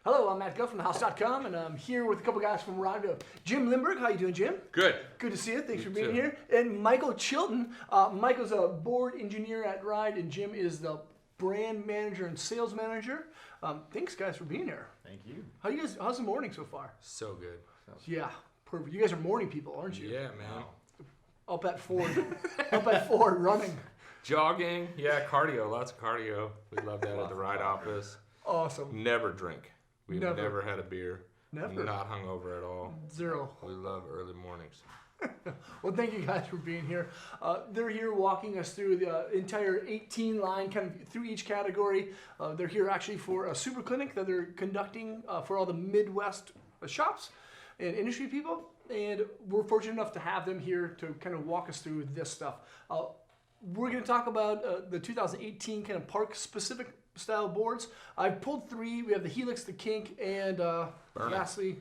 Hello, I'm Matt Guff from thehouse.com, and I'm here with a couple guys from Ride. Jim Linnberg, how you doing, Jim? Good. Good to see you. Thanks You for being too. here. And Michael Chilton. Michael's a board engineer at Ride, and Jim is the brand manager and sales manager. Thanks, guys, for being here. Thank you. How's the morning so far? So good. Yeah, perfect. You guys are morning people, aren't you? Yeah, man. Up at 4, up at 4 running. Jogging. Yeah, cardio. Lots of cardio. We love that at the Ride office. Awesome. Never drink. We've Never. never had a beer. Never. Not hungover at all. Zero. We love early mornings. Well, thank you guys for being here. They're here walking us through the entire 18 line, kind of through each category. They're here actually for a super clinic that they're conducting for all the Midwest shops and industry people. And we're fortunate enough to have them here to kind of walk us through this stuff. We're going to talk about the 2018 kind of park specific style boards. I've pulled 3. We have the Helix, the Kink, and lastly,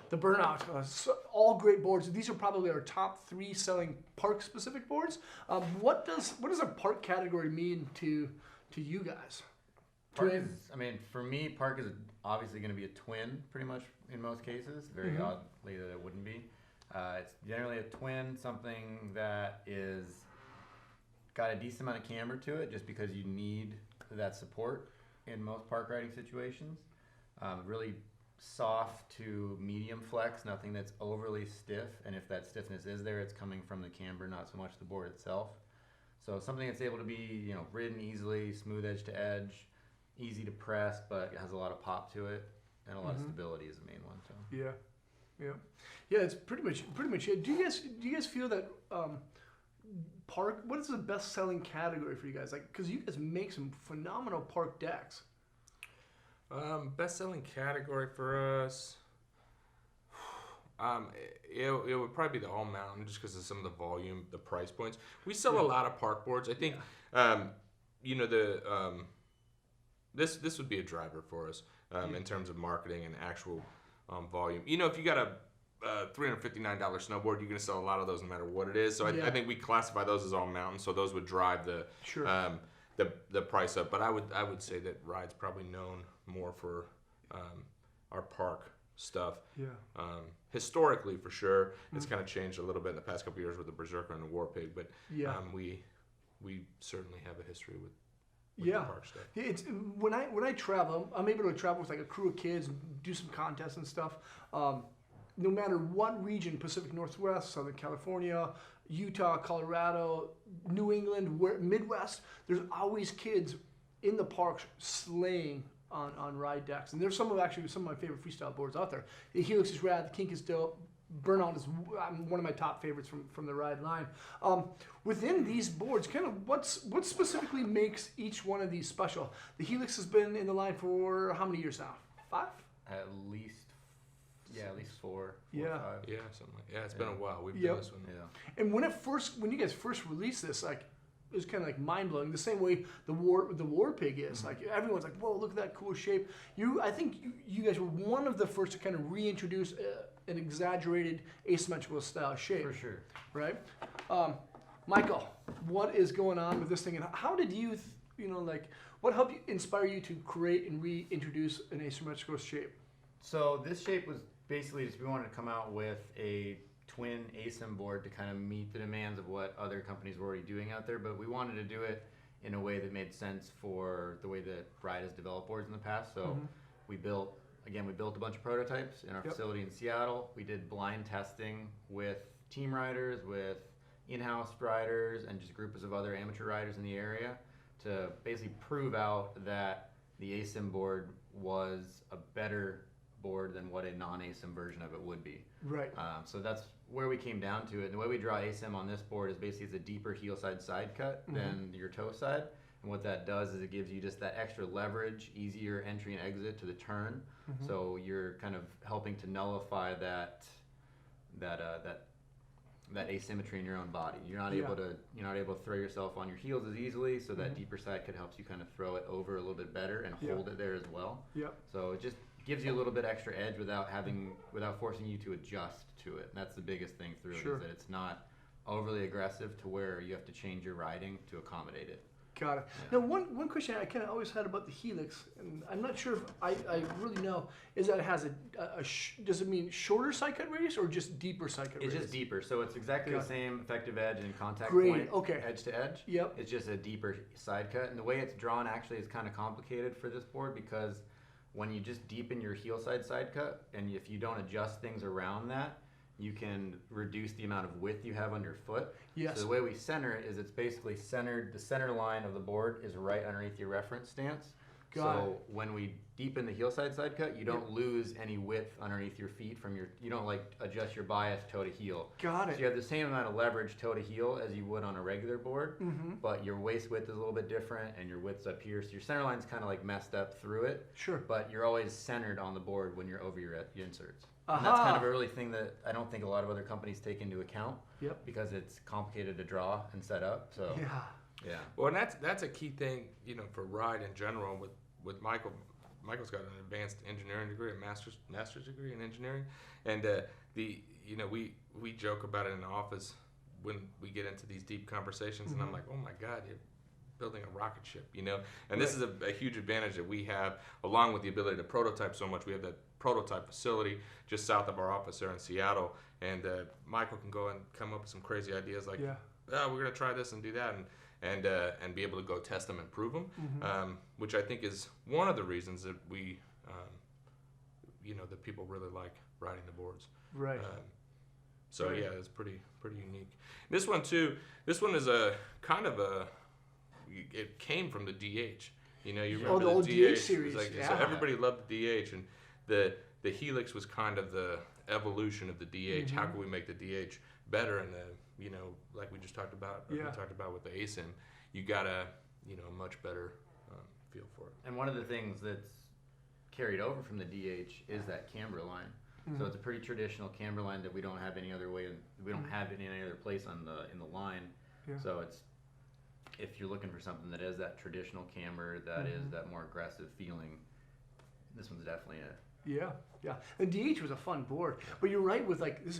the Burnout. All great boards. These are probably our top 3 selling park specific boards. What does a park category mean to you guys? Park is, for me, park is obviously going to be a twin, pretty much in most cases. Very oddly that it wouldn't be. It's generally a twin, something that is got a decent amount of camber to it, just because you need that support in most park riding situations. Really soft to medium flex, nothing that's overly stiff, and if that stiffness is there, it's coming from the camber, not so much the board itself. So something that's able to be, ridden easily, smooth edge to edge, easy to press, but it has a lot of pop to it, and a lot of stability is the main one. So Yeah. It's pretty much it. Do you guys feel that park? What is the best selling category for you guys? Like, because you guys make some phenomenal park decks. Best selling category for us. It would probably be the all mountain, just because of some of the volume, the price points. We sell a lot of park boards. I think, this would be a driver for us in terms of marketing and actual volume. If you got a $359 snowboard, you're going to sell a lot of those no matter what it is. So I think we classify those as all mountain. So those would drive the price up. But I would say that Ride's probably known more for our park stuff. Yeah. Historically, for sure, it's kind of changed a little bit in the past couple of years with the Berserker and the War Pig. But we certainly have a history with the park stuff. It's when I travel, I'm able to travel with like a crew of kids, do some contests and stuff. No matter what region, Pacific Northwest, Southern California, Utah, Colorado, New England, Midwest, there's always kids in the parks slaying on ride decks. And there's some of my favorite freestyle boards out there. The Helix is rad, the Kink is dope. Burnout is one of my top favorites from the Ride line. Within these boards, kind of what specifically makes each one of these special? The Helix has been in the line for how many years now? 5? At least 4. Yeah. 5. Yeah, something like it's been a while. We've done this one. Yeah. And when you guys first released this, like, it was kind of like mind blowing. The same way the War Pig is. Like, everyone's like, "Whoa, look at that cool shape." I think you guys were one of the first to kind of reintroduce an exaggerated asymmetrical style shape. For sure. Right? Michael, what is going on with this thing, and how did you, what helped inspire you to create and reintroduce an asymmetrical shape? So this shape was basically just, we wanted to come out with a twin ASIM board to kind of meet the demands of what other companies were already doing out there, but we wanted to do it in a way that made sense for the way that Ride has developed boards in the past. So we built a bunch of prototypes in our facility in Seattle. We did blind testing with team riders, with in-house riders, and just groups of other amateur riders in the area to basically prove out that the ASIM board was a better board than what a non-ASIM version of it would be. Right. So that's where we came down to it. And the way we draw ASIM on this board is basically it's a deeper heel side cut than your toe side. And what that does is it gives you just that extra leverage, easier entry and exit to the turn. So you're kind of helping to nullify that asymmetry in your own body. You're not able to throw yourself on your heels as easily. So that deeper side cut helps you kind of throw it over a little bit better and hold it there as well. Yeah. So it just gives you a little bit extra edge without forcing you to adjust to it. And that's the biggest thing through it, is that it's not overly aggressive to where you have to change your riding to accommodate it. Got it. Now, one question I kind of always had about the Helix, and I'm not sure if I really know, is that it has does it mean shorter side cut radius or just deeper side cut It's radius? just deeper, so it's exactly the same effective edge and contact Great, point, okay. edge to edge. Yep. It's just a deeper side cut, and the way it's drawn actually is kind of complicated for this board because when you just deepen your heel side cut, and if you don't adjust things around that, you can reduce the amount of width you have underfoot. Yes. So the way we center it is it's basically centered, the center line of the board is right underneath your reference stance. Got So when we deepen the heel side cut, you don't lose any width underneath your feet you don't like adjust your bias toe to heel. Got it. So you have the same amount of leverage toe to heel as you would on a regular board, but your waist width is a little bit different and your width's up here. So your center line's kind of like messed up through it. Sure. But you're always centered on the board when you're over your inserts. And that's kind of a early thing that I don't think a lot of other companies take into account. Yep. Because it's complicated to draw and set up. So Yeah. Well, and that's a key thing, for Ride in general. With Michael, Michael's got an advanced engineering degree, a master's degree in engineering, and we joke about it in the office when we get into these deep conversations, and I'm like, oh my God, you're building a rocket ship, And this is a huge advantage that we have, along with the ability to prototype so much. We have that prototype facility just south of our office there in Seattle, and Michael can go and come up with some crazy ideas like, we're going to try this and do that, and be able to go test them and prove them, which I think is one of the reasons that we, that people really like riding the boards. Right. So yeah, it's pretty unique. This one too. This one is it came from the DH. You remember the old DH DH series. was so everybody loved the DH, and the Helix was kind of the evolution of the DH. How can we make the DH better? And like we just talked about, or we talked about with the ASIM, you got a much better feel for it. And one of the things that's carried over from the DH is that camber line. So it's a pretty traditional camber line that we don't have any other way, we don't have it in any other place in the line. Yeah. So it's, if you're looking for something that is that traditional camber, that is that more aggressive feeling, this one's definitely it. Yeah. The DH was a fun board, but you're right with like this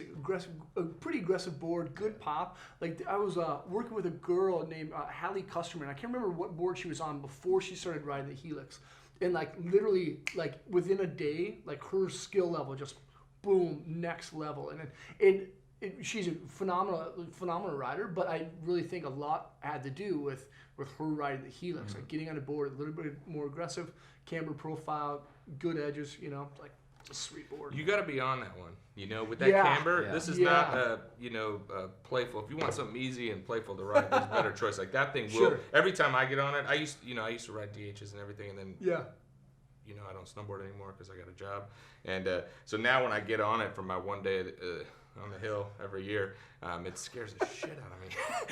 a pretty aggressive board, good pop. Like I was working with a girl named Hallie Custerman. I can't remember what board she was on before she started riding the Helix, and like literally like within a day, like her skill level just boom, next level, and she's a phenomenal rider. But I really think a lot had to do with her riding the Helix, like getting on the board a little bit more aggressive, camber profile, good edges, like it's a sweet board. You got to be on that one, with that camber. This is not playful. If you want something easy and playful to ride, there's a better choice. Like that thing will. Every time I get on it, I used to ride DHs and everything, and then I don't snowboard anymore because I got a job, and so now when I get on it for my one day on the hill every year, it scares the shit out of me.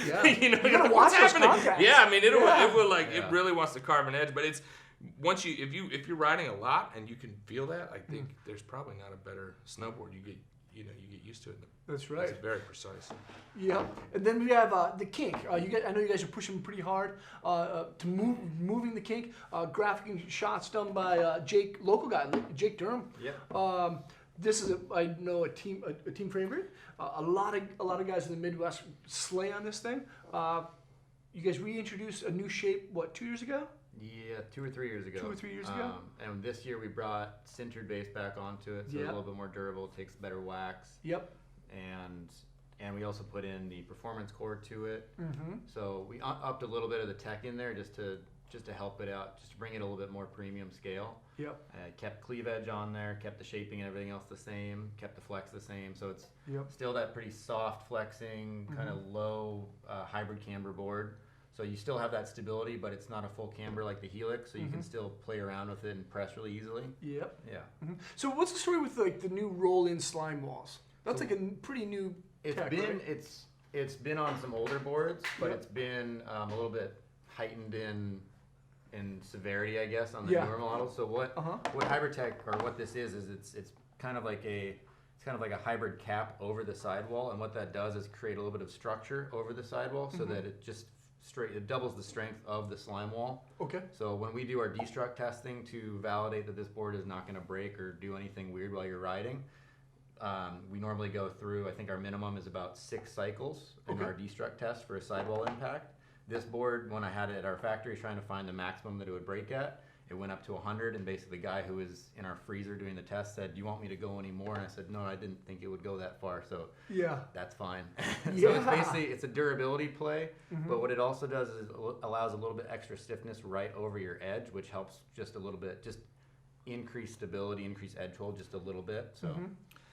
Yeah, you gotta watch what's happening? Contacts. Yeah, I mean it will like it really wants to carve an edge, but it's once if you're riding a lot and you can feel that, I think there's probably not a better snowboard. You get used to it. That's right. It's very precise. Yeah, and then we have the kink. I know you guys are pushing pretty hard to moving the kink. Graphicing shots done by local guy Jake Durham. Yeah. This is a team favorite. A lot of guys in the Midwest slay on this thing. You guys reintroduced a new shape 2 years ago? Yeah, 2 or 3 years ago. 2 or 3 years ago. And this year we brought sintered base back onto it, so it's a little bit more durable, takes better wax. Yep. And we also put in the performance core to it. So we upped a little bit of the tech in there just to help it out, just to bring it a little bit more premium scale. Yep. Kept cleave edge on there, kept the shaping and everything else the same, kept the flex the same. So it's still that pretty soft flexing, kind of low hybrid camber board. So you still have that stability, but it's not a full camber like the Helix, so you can still play around with it and press really easily. Yep. Yeah. So what's the story with like the new roll-in slime walls? That's like a pretty new tech, right? It's been on some older boards, but it's been a little bit heightened in severity, I guess, on the newer models. So what hybrid tech, or what this is it's kind of like a hybrid cap over the sidewall, and what that does is create a little bit of structure over the sidewall, so that it just it doubles the strength of the slime wall. Okay. So when we do our destruct testing to validate that this board is not going to break or do anything weird while you're riding, we normally go through, I think our minimum is about 6 cycles in our destruct test for a sidewall impact. This board, when I had it at our factory trying to find the maximum that it would break at, it went up to 100, and basically the guy who was in our freezer doing the test said, "Do you want me to go any more?" And I said, "No, I didn't think it would go that far, so Yeah. that's fine." So Yeah. it's basically, it's a durability play, but what it also does is it allows a little bit extra stiffness right over your edge, which helps just a little bit, just increase stability, increase edge hold just a little bit. So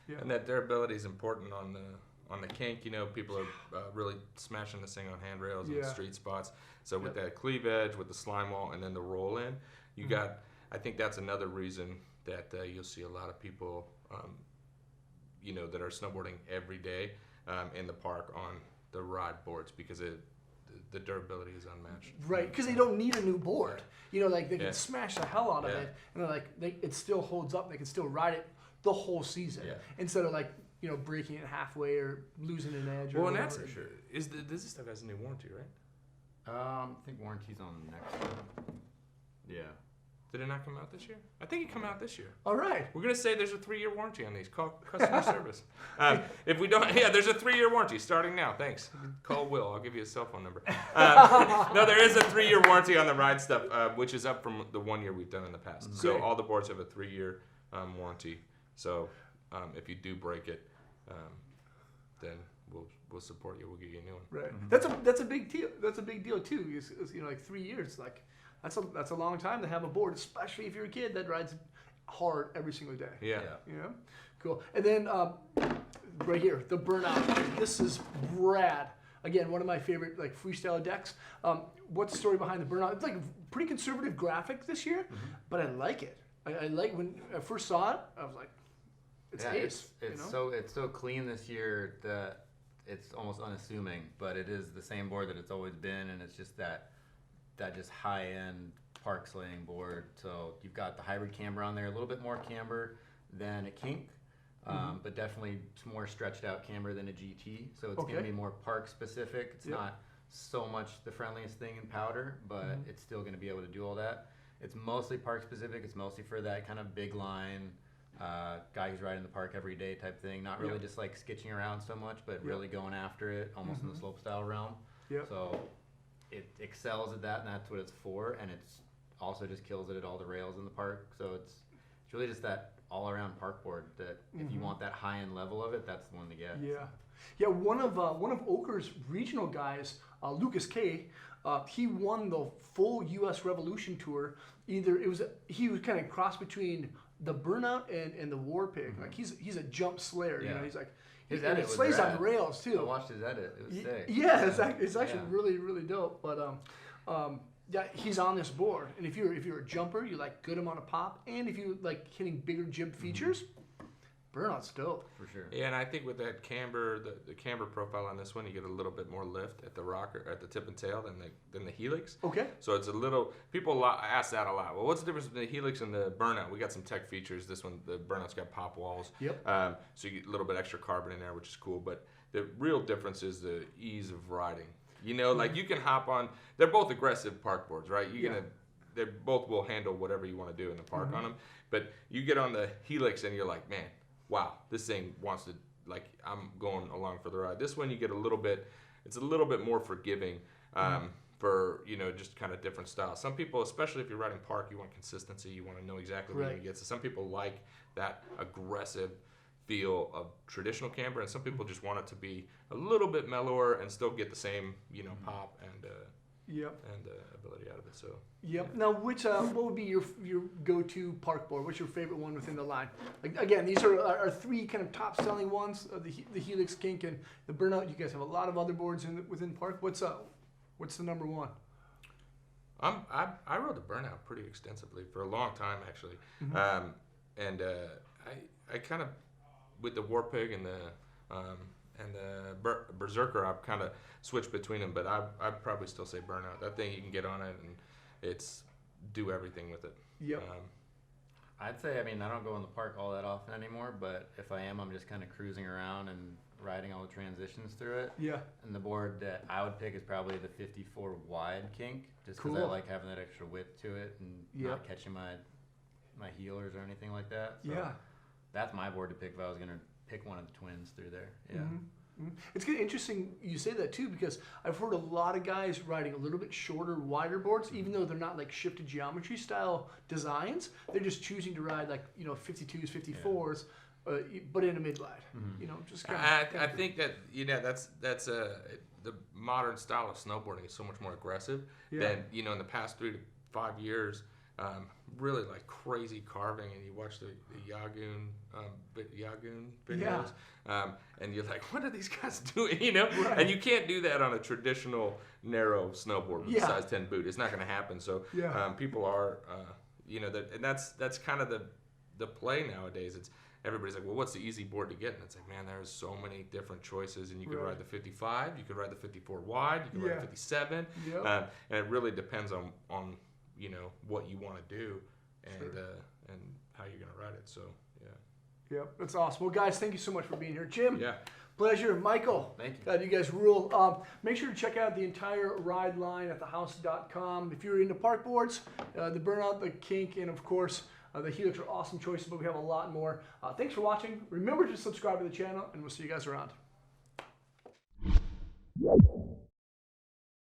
Yeah. And that durability is important on the kink. You know, people are really smashing this thing on handrails and Yeah. street spots. So with that cleave edge, with the slime wall, and then the roll in, you got. I think that's another reason that you'll see a lot of people, you know, that are snowboarding every day in the park on the ride boards, because the durability is unmatched. Right, because they don't need a new board. You know, like they can Yeah. smash the hell out of Yeah. it, and they're like it still holds up. They can still ride it the whole season Yeah. instead of like, you know, breaking it halfway or losing an edge. Or Well, and that's whatever. sure. This stuff has a new warranty, right? I think warranty's on the next one. Yeah. Did it not come out this year? I think it came out this year. All right. We're gonna say there's a 3-year warranty on these. Call customer service. If we don't, there's a 3-year warranty starting now. Thanks. Call Will. I'll give you his cell phone number. No, there is a 3-year warranty on the ride stuff, which is up from the 1 year we've done in the past. So Great. all the boards have a 3-year warranty. So if you do break it, then we'll support you. We'll give you a new one. Right. That's a big deal. That's a big deal too. Is, you know, like 3 years. Like that's a long time to have a board, especially if you're a kid that rides hard every single day. Yeah. You know, cool. And then right here, the Burnout. This is rad. Again, one of my favorite like freestyle decks. What's the story behind the Burnout? It's like a pretty conservative graphic this year, but I like it. I like when I first saw it. I was like, it's ace. It's you know? it's so clean this year that it's almost unassuming, but it is the same board that it's always been, and it's just that just high end park slaying board. So you've got the hybrid camber on there, a little bit more camber than a kink, but definitely more stretched out camber than a GT. So it's going to be more park specific. It's not so much the friendliest thing in powder, but it's still going to be able to do all that. It's mostly park specific. It's mostly for that kind of big line guy who's riding the park every day type thing. Not really just like skitching around so much, but really going after it, almost in the slope style realm. So it excels at that, and that's what it's for. And it's also just kills it at all the rails in the park. So it's really just that all around park board that if you want that high end level of it, that's the one to get. Yeah. One of Oker's regional guys, Lucas K. He won the full U.S. Revolution Tour. He was kind of cross between the Burnout and the War Pig. Like he's a jump slayer. You know, he's like his and edit it was slays rad. on rails too. I watched his edit. It was sick. Yeah, it's actually really, really dope. But yeah, he's on this board, and if you're a jumper, you like good amount of pop, and if you like hitting bigger jib features, Burnout's dope. For sure. Yeah, and I think with that camber, the camber profile on this one, you get a little bit more lift at the rocker, at the tip and tail than the Helix. Okay. So it's a little. People ask that a lot. Well, what's the difference between the Helix and the Burnout? We got some tech features. This one, the Burnout's got pop walls. Yep. So you get a little bit extra carbon in there, which is cool. But the real difference is the ease of riding. You know, like you can hop on. They're both aggressive park boards, right? They both will handle whatever you want to do in the park on them. But you get on the Helix and you're like, man, wow, this thing wants to, like, I'm going along for the ride. This one you get it's a little bit more forgiving for, you know, just kind of different styles. Some people, especially if you're riding park, you want consistency. You want to know exactly what you get. So some people like that aggressive feel of traditional camber, and some people just want it to be a little bit mellower and still get the same, you know, pop and ability out of it. So Now, what would be your go-to park board? What's your favorite one within the line? Like again, these are three kind of top-selling ones: the Helix, Kink, and the Burnout. You guys have a lot of other boards within park. What's the number one? I rode the Burnout pretty extensively for a long time, actually, and I kind of, with the War Pig and the Berserker, I've kind of switched between them, but I'd probably still say Burnout. That thing, you can get on it and it's do everything with it. Yep. I'd say, I mean, I don't go in the park all that often anymore, but if I am, I'm just kind of cruising around and riding all the transitions through it. Yeah. And the board that I would pick is probably the 54 wide kink, just because I like having that extra width to it and not catching my heelers or anything like that. So that's my board to pick if I was going to pick one of the twins through there. Yeah. It's kind of interesting you say that too, because I've heard a lot of guys riding a little bit shorter, wider boards, even though they're not like shifted geometry style designs. They're just choosing to ride like 52s, 54s, but in a mid glide. Just kind of. I think that that's the modern style of snowboarding is so much more aggressive than in the past 3 to 5 years. Really like crazy carving, and you watch the Yagoon videos, and you're like, what are these guys doing? Right. And you can't do that on a traditional narrow snowboard with a size 10 boot. It's not going to happen. So people are, and that's kind of the play nowadays. It's everybody's like, well, what's the easy board to get? And it's like, man, there's so many different choices, and you could ride the 55, you could ride the 54 wide, you could ride the 57, and it really depends on what you want to do and how you're going to ride it. So Yep, that's awesome. Well, guys, thank you so much for being here. Jim, yeah, pleasure. Michael, thank you. God, you guys rule. Make sure to check out the entire ride line at thehouse.com. If you're into park boards, the Burnout, the Kink, and of course the Helix are awesome choices, but we have a lot more. Thanks for watching. Remember to subscribe to the channel, and we'll see you guys around.